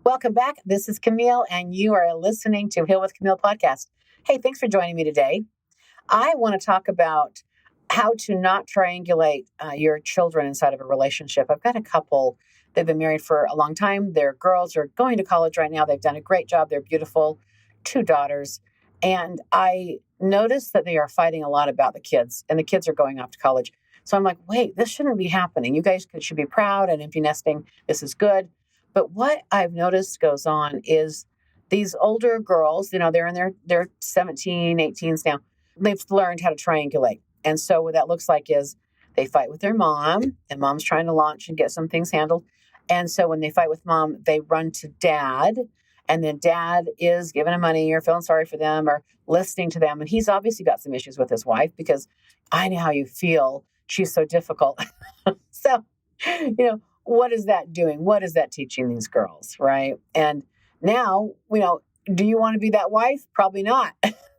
Welcome back. This is Kimile, and you are listening to Heal with Kimile podcast. Hey, thanks for joining me today. I want to talk about how to not triangulate your children inside of a relationship. I've got a couple. They've been married for a long time. Their girls are going to college right now. They've done a great job. They're beautiful. 2 daughters. And I noticed that they are fighting a lot about the kids, and the kids are going off to college. So I'm like, wait, this shouldn't be happening. You guys should be proud and empty nesting. This is good. But what I've noticed goes on is these older girls, they're in their 17, 18s now. They've learned how to triangulate. And so what that looks like is they fight with their mom, and mom's trying to launch and get some things handled. And so when they fight with mom, they run to dad, and then dad is giving them money or feeling sorry for them or listening to them. And he's obviously got some issues with his wife because I know how you feel. She's so difficult. So, what is that doing? What is that teaching these girls, right? And now, do you want to be that wife? Probably not.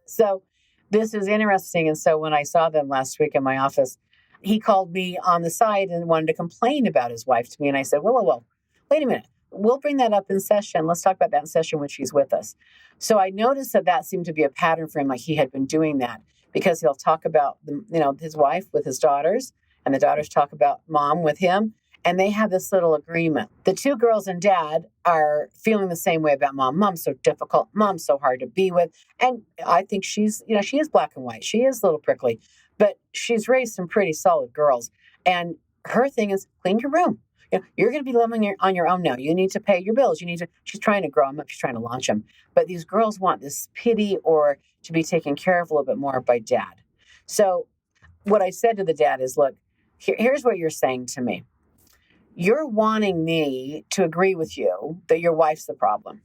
So this is interesting. And so when I saw them last week in my office, he called me on the side and wanted to complain about his wife to me. And I said, whoa, wait a minute. We'll bring that up in session. Let's talk about that in session when she's with us. So I noticed that seemed to be a pattern for him. Like he had been doing that because he'll talk about, his wife with his daughters, and the daughters talk about mom with him. And they have this little agreement. The 2 girls and dad are feeling the same way about mom. Mom's so difficult. Mom's so hard to be with. And I think she is black and white. She is a little prickly, but she's raised some pretty solid girls. And her thing is clean your room. You're going to be living on your own now. You need to pay your bills. She's trying to grow them up. She's trying to launch them. But these girls want this pity or to be taken care of a little bit more by dad. So what I said to the dad is, look, here's what you're saying to me. You're wanting me to agree with you that your wife's the problem.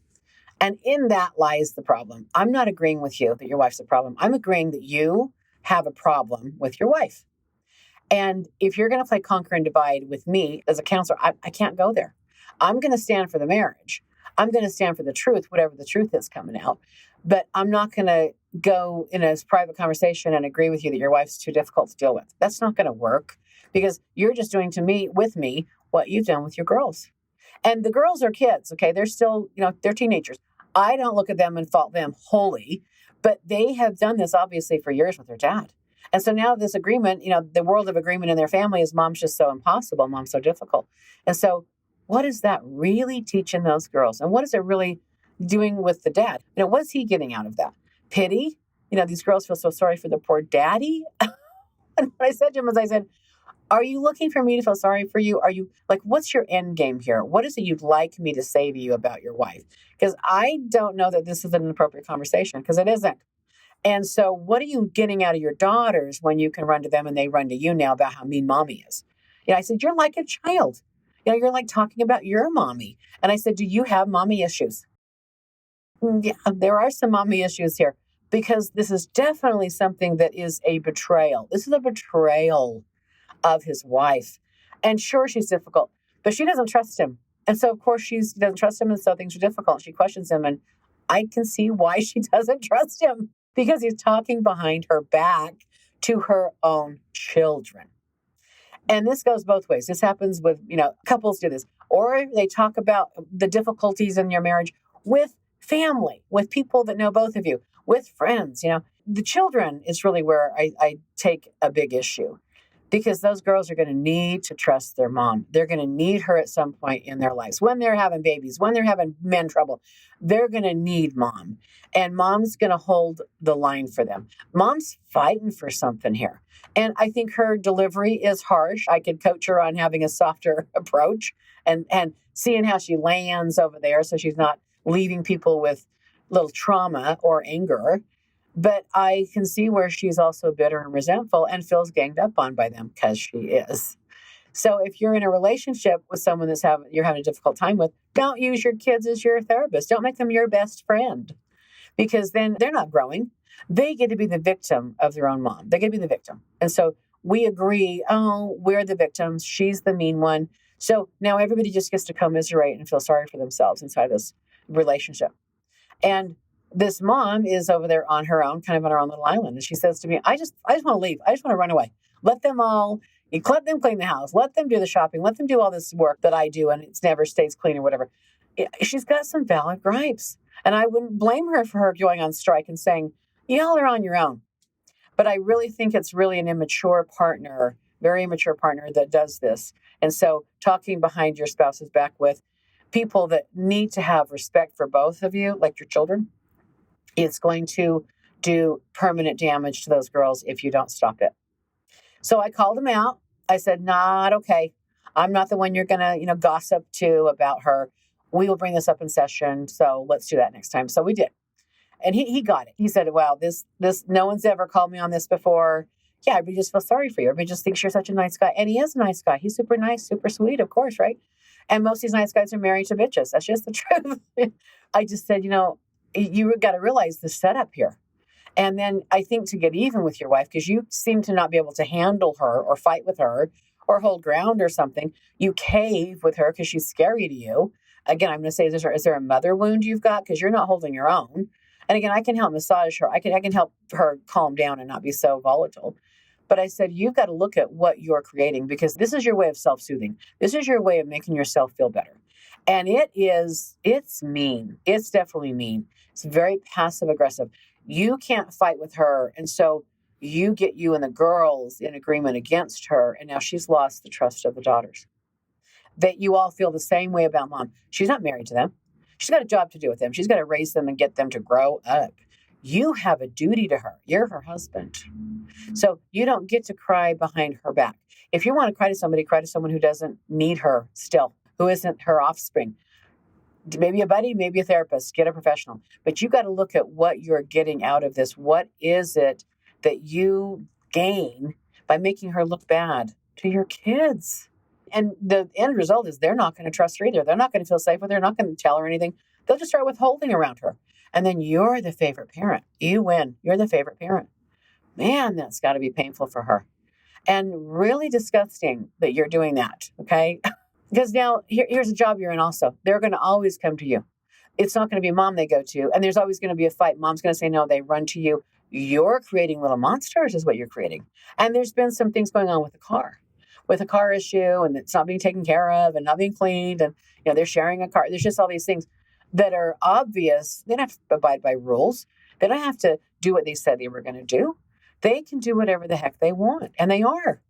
And in that lies the problem. I'm not agreeing with you that your wife's the problem. I'm agreeing that you have a problem with your wife. And if you're going to play conquer and divide with me as a counselor, I can't go there. I'm going to stand for the marriage. I'm going to stand for the truth, whatever the truth is coming out. But I'm not going to go in a private conversation and agree with you that your wife's too difficult to deal with. That's not going to work because you're just doing with me what you've done with your girls. And the girls are kids, okay? They're still, they're teenagers. I don't look at them and fault them wholly, but they have done this obviously for years with their dad. And so now this agreement, the world of agreement in their family is mom's just so impossible, mom's so difficult. And so what is that really teaching those girls? And what is it really doing with the dad? What is he getting out of that? Pity? These girls feel so sorry for their poor daddy. And what I said to him was, I said, are you looking for me to feel sorry for you? Are you what's your end game here? What is it you'd like me to say to you about your wife? Because I don't know that this is an appropriate conversation because it isn't. And so what are you getting out of your daughters when you can run to them and they run to you now about how mean mommy is? I said, you're like a child. You're like talking about your mommy. And I said, do you have mommy issues? Yeah, there are some mommy issues here because this is definitely something that is a betrayal. This is a betrayal of his wife. And sure, she's difficult, but she doesn't trust him. And so, of course, she doesn't trust him. And so things are difficult. She questions him. And I can see why she doesn't trust him because he's talking behind her back to her own children. And this goes both ways. This happens with, couples do this, or they talk about the difficulties in your marriage with family, with people that know both of you, with friends. The children is really where I take a big issue. Because those girls are going to need to trust their mom. They're going to need her at some point in their lives. When they're having babies, when they're having men trouble, they're going to need mom. And mom's going to hold the line for them. Mom's fighting for something here. And I think her delivery is harsh. I could coach her on having a softer approach and seeing how she lands over there so she's not leaving people with little trauma or anger. But I can see where she's also bitter and resentful and feels ganged up on by them because she is. So if you're in a relationship with someone you're having a difficult time with, don't use your kids as your therapist. Don't make them your best friend because then they're not growing. They get to be the victim of their own mom. They get to be the victim. And so we agree, we're the victims. She's the mean one. So now everybody just gets to commiserate and feel sorry for themselves inside this relationship. And this mom is over there on her own, kind of on her own little island. And she says to me, I just want to leave. I just want to run away. Let them clean the house. Let them do the shopping. Let them do all this work that I do. And it never stays clean or whatever. she's got some valid gripes. And I wouldn't blame her for her going on strike and saying, y'all are on your own. But I really think it's really an immature partner, very immature partner that does this. And so talking behind your spouse's back with people that need to have respect for both of you, like your children, it's going to do permanent damage to those girls if you don't stop it. So I called him out. I said, not okay. I'm not the one you're going to, gossip to about her. We will bring this up in session. So let's do that next time. So we did. And he got it. He said, wow, this, no one's ever called me on this before. Yeah, everybody just feels sorry for you. Everybody just thinks you're such a nice guy. And he is a nice guy. He's super nice, super sweet, of course, right? And most of these nice guys are married to bitches. That's just the truth. I just said, you got to realize the setup here. And then I think to get even with your wife, because you seem to not be able to handle her or fight with her or hold ground or something, you cave with her because she's scary to you. Again, I'm going to say, is there a mother wound you've got? Because you're not holding your own. And again, I can help massage her. I can help her calm down and not be so volatile. But I said, you've got to look at what you're creating, because this is your way of self-soothing. This is your way of making yourself feel better. And it's mean. It's definitely mean. It's very passive aggressive. You can't fight with her. And so you get you and the girls in agreement against her. And now she's lost the trust of the daughters. That you all feel the same way about mom. She's not married to them. She's got a job to do with them. She's got to raise them and get them to grow up. You have a duty to her. You're her husband. So you don't get to cry behind her back. If you want to cry to somebody, cry to someone who doesn't need her still, who isn't her offspring. Maybe a buddy, maybe a therapist, get a professional. But you got to look at what you're getting out of this. What is it that you gain by making her look bad to your kids? And the end result is they're not going to trust her either. They're not going to feel safe with her. They're not going to tell her anything. They'll just start withholding around her. And then you're the favorite parent. You win. You're the favorite parent. Man, that's got to be painful for her. And really disgusting that you're doing that, okay? Because now here's a job you're in also. They're going to always come to you. It's not going to be mom they go to. And there's always going to be a fight. Mom's going to say no. They run to you. You're creating little monsters is what you're creating. And there's been some things going on with the car. With a car issue, and it's not being taken care of and not being cleaned, and they're sharing a car. There's just all these things that are obvious. They don't have to abide by rules. They don't have to do what they said they were going to do. They can do whatever the heck they want, and they are.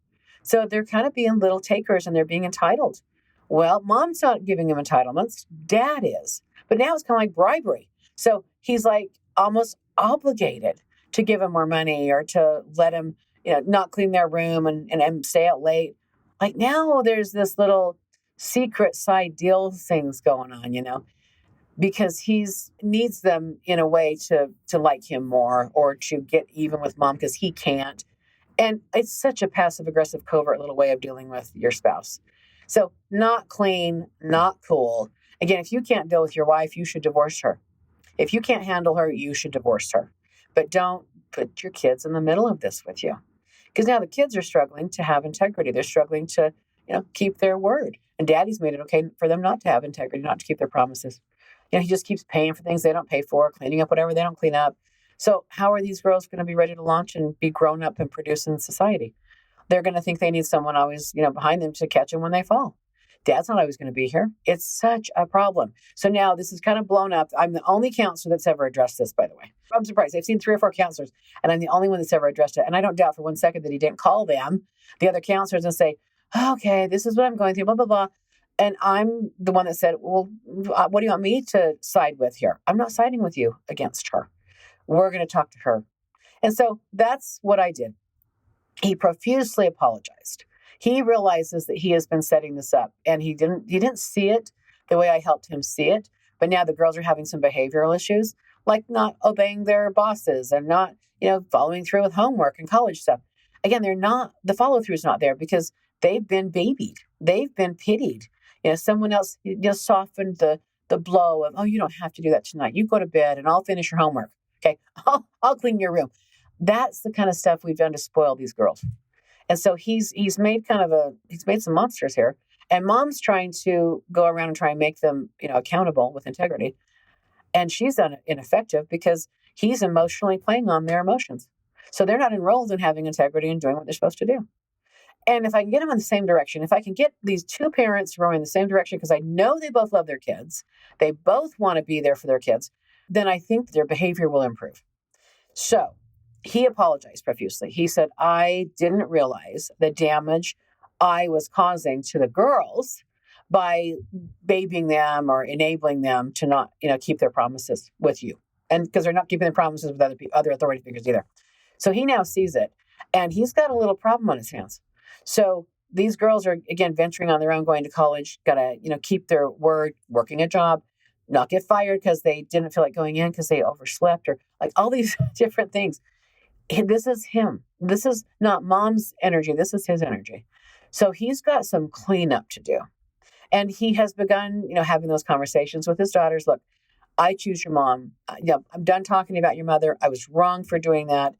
So they're kind of being little takers, and they're being entitled. Well, mom's not giving them entitlements. Dad is. But now it's kind of like bribery. So he's like almost obligated to give them more money or to let them, not clean their room and stay out late. Like now there's this little secret side deal things going on, because he's needs them in a way to like him more or to get even with mom because he can't. And it's such a passive aggressive covert little way of dealing with your spouse. So not clean, not cool. Again, if you can't deal with your wife, you should divorce her. If you can't handle her, you should divorce her. But don't put your kids in the middle of this with you. Because now the kids are struggling to have integrity. They're struggling to, keep their word. And daddy's made it okay for them not to have integrity, not to keep their promises. He just keeps paying for things they don't pay for, cleaning up whatever they don't clean up. So how are these girls going to be ready to launch and be grown up and produce in society? They're going to think they need someone always, behind them to catch them when they fall. Dad's not always going to be here. It's such a problem. So now this is kind of blown up. I'm the only counselor that's ever addressed this, by the way. I'm surprised. I've seen 3 or 4 counselors, and I'm the only one that's ever addressed it. And I don't doubt for one second that he didn't call them, the other counselors, and say, okay, this is what I'm going through, blah, blah, blah. And I'm the one that said, well, what do you want me to side with here? I'm not siding with you against her. We're going to talk to her. And so that's what I did. He profusely apologized. He realizes that he has been setting this up, and he didn't see it the way I helped him see it. But now the girls are having some behavioral issues, like not obeying their bosses and not, following through with homework and college stuff. Again, the follow through is not there because they've been babied. They've been pitied. Someone else, softened the blow of, oh, you don't have to do that tonight. You go to bed and I'll finish your homework. Okay. I'll clean your room. That's the kind of stuff we've done to spoil these girls. And so he's made some monsters here, and mom's trying to go around and try and make them, accountable with integrity. And she's ineffective because he's emotionally playing on their emotions. So they're not enrolled in having integrity and doing what they're supposed to do. And if I can get them in the same direction, if I can get these two parents rowing in the same direction, because I know they both love their kids, they both want to be there for their kids, then I think their behavior will improve. So he apologized profusely. He said, I didn't realize the damage I was causing to the girls by babying them or enabling them to not, keep their promises with you. And because they're not keeping their promises with other authority figures either. So he now sees it, and he's got a little problem on his hands. So these girls are, again, venturing on their own, going to college, got to, keep their word, working a job, not get fired because they didn't feel like going in because they overslept, or like all these different things. This is him. This is not mom's energy. This is his energy. So he's got some cleanup to do. And he has begun, having those conversations with his daughters. Look, I choose your mom. I'm done talking about your mother. I was wrong for doing that.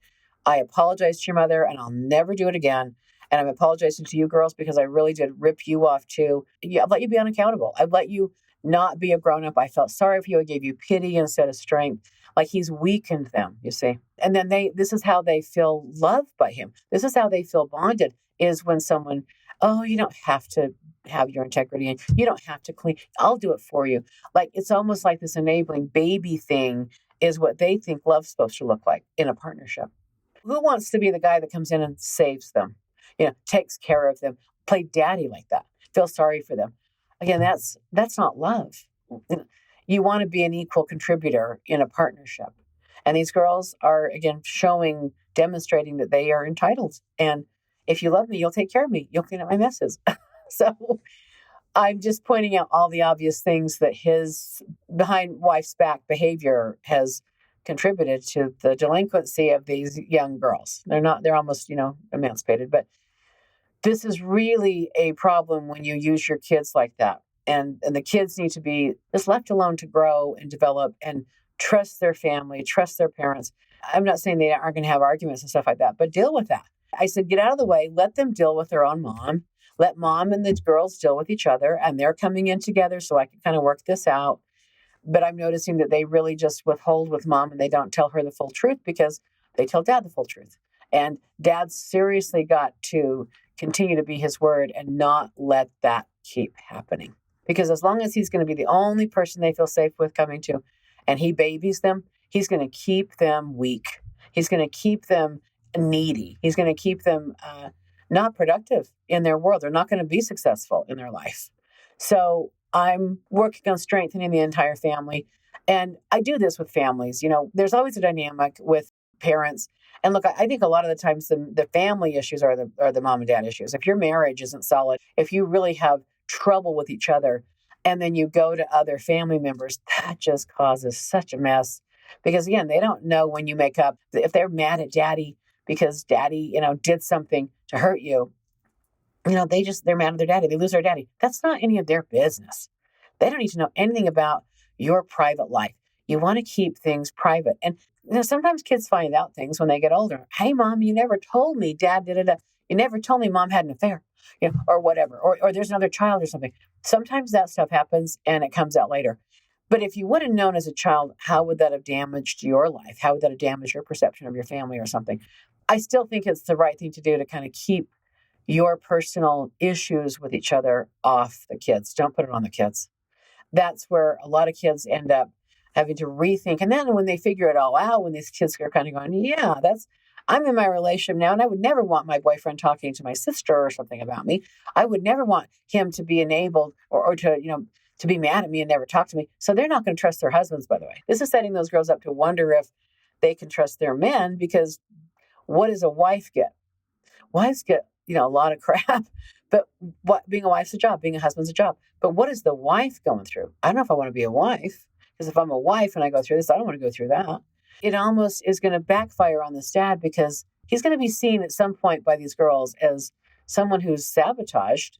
I apologize to your mother, and I'll never do it again. And I'm apologizing to you girls because I really did rip you off too. I've let you be unaccountable. I've let you not be a grown-up. I felt sorry for you. I gave you pity instead of strength. Like, he's weakened them, you see. And then this is how they feel loved by him. This is how they feel bonded, is when someone, oh, you don't have to have your integrity and you don't have to clean. I'll do it for you. Like, it's almost like this enabling baby thing is what they think love's supposed to look like in a partnership. Who wants to be the guy that comes in and saves them, takes care of them, play daddy like that, feel sorry for them? Again, that's not love. You want to be an equal contributor in a partnership. And these girls are, again, demonstrating that they are entitled. And if you love me, you'll take care of me. You'll clean up my messes. So I'm just pointing out all the obvious things that his behind wife's back behavior has contributed to the delinquency of these young girls. They're almost, emancipated, but this is really a problem when you use your kids like that. And the kids need to be just left alone to grow and develop and trust their family, trust their parents. I'm not saying they aren't going to have arguments and stuff like that, but deal with that. I said, get out of the way, let them deal with their own mom. Let mom and the girls deal with each other, and they're coming in together so I can kind of work this out. But I'm noticing that they really just withhold with mom, and they don't tell her the full truth because they tell dad the full truth. And dad's seriously got to continue to be his word and not let that keep happening. Because as long as he's going to be the only person they feel safe with coming to, and he babies them, he's going to keep them weak. He's going to keep them needy. He's going to keep them not productive in their world. They're not going to be successful in their life. So I'm working on strengthening the entire family. And I do this with families. There's always a dynamic with parents. And look, I think a lot of the times the family issues are the mom and dad issues. If your marriage isn't solid, if you really have trouble with each other, and then you go to other family members, that just causes such a mess. Because again, they don't know when you make up. If they're mad at daddy because daddy, did something to hurt you, they're mad at their daddy. They lose their daddy. That's not any of their business. They don't need to know anything about your private life. You want to keep things private. And sometimes kids find out things when they get older. Hey, mom, you never told me dad did it. You never told me mom had an affair, or whatever, or there's another child or something. Sometimes that stuff happens and it comes out later. But if you would have known as a child, how would that have damaged your life? How would that have damaged your perception of your family or something? I still think it's the right thing to do to kind of keep your personal issues with each other off the kids. Don't put it on the kids. That's where a lot of kids end up having to rethink. And then when they figure it all out, when these kids are kind of going, yeah, I'm in my relationship now, and I would never want my boyfriend talking to my sister or something about me. I would never want him to be enabled or to be mad at me and never talk to me. So they're not going to trust their husbands, by the way. This is setting those girls up to wonder if they can trust their men, because what does a wife get? Wives get, a lot of crap, but being a wife's a job, being a husband's a job. But what is the wife going through? I don't know if I want to be a wife, because if I'm a wife and I go through this, I don't want to go through that. It almost is going to backfire on this dad, because he's going to be seen at some point by these girls as someone who's sabotaged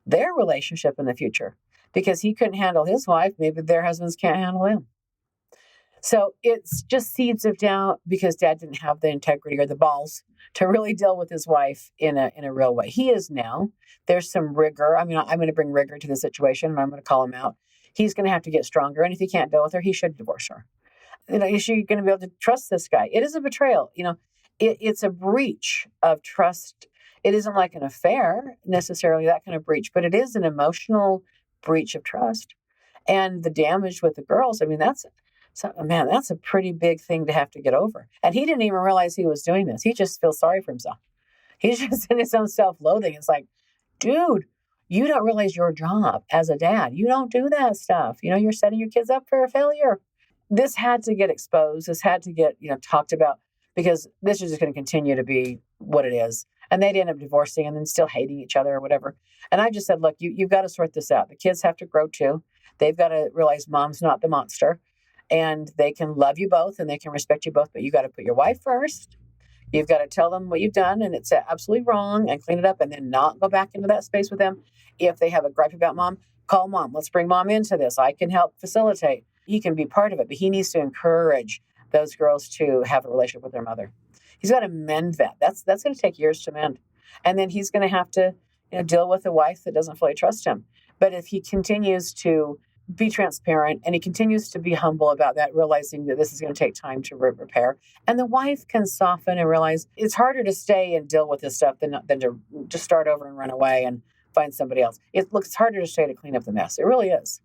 their relationship in the future because he couldn't handle his wife. Maybe their husbands can't handle him. So it's just seeds of doubt because dad didn't have the integrity or the balls to really deal with his wife in a real way. He is now. There's some rigor. I mean, I'm going to bring rigor to the situation, and I'm going to call him out. He's going to have to get stronger. And if he can't deal with her, he should divorce her. Is she going to be able to trust this guy? It is a betrayal. It's a breach of trust. It isn't like an affair necessarily, that kind of breach, but it is an emotional breach of trust. And the damage with the girls, I mean, that's a pretty big thing to have to get over. And he didn't even realize he was doing this. He just feels sorry for himself. He's just in his own self-loathing. It's like, dude, you don't realize your job as a dad. You don't do that stuff. You're setting your kids up for a failure. This had to get exposed. This had to get, talked about, because this is just going to continue to be what it is. And they'd end up divorcing and then still hating each other or whatever. And I just said, look, you've got to sort this out. The kids have to grow too. They've got to realize mom's not the monster, and they can love you both and they can respect you both, but you got to put your wife first. You've got to tell them what you've done and it's absolutely wrong and clean it up, and then not go back into that space with them. If they have a gripe about mom, call mom. Let's bring mom into this. I can help facilitate. He can be part of it, but he needs to encourage those girls to have a relationship with their mother. He's got to mend that. That's going to take years to mend. And then he's going to have to deal with a wife that doesn't fully trust him. But if he continues to be transparent and he continues to be humble about that, realizing that this is going to take time to repair, and the wife can soften and realize it's harder to stay and deal with this stuff than to just start over and run away and find somebody else. It looks harder to stay to clean up the mess. It really is.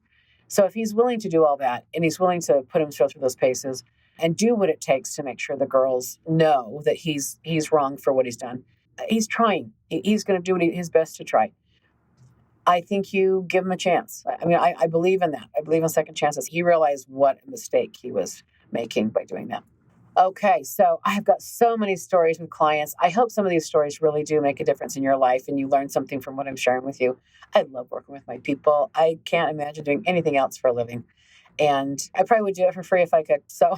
So if he's willing to do all that and he's willing to put himself through those paces and do what it takes to make sure the girls know that he's wrong for what he's done, he's trying. He's going to do his best to try. I think you give him a chance. I mean, I believe in that. I believe in second chances. He realized what a mistake he was making by doing that. Okay, so I have got so many stories with clients. I hope some of these stories really do make a difference in your life and you learn something from what I'm sharing with you. I love working with my people. I can't imagine doing anything else for a living. And I probably would do it for free if I could. So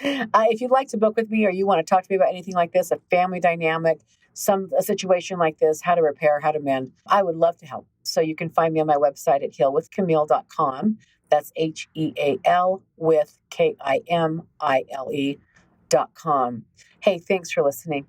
if you'd like to book with me or you want to talk to me about anything like this, a family dynamic, a situation like this, how to repair, how to mend, I would love to help. So you can find me on my website at healwithkimile.com. That's HEAL with KIMILE.com. Hey, thanks for listening.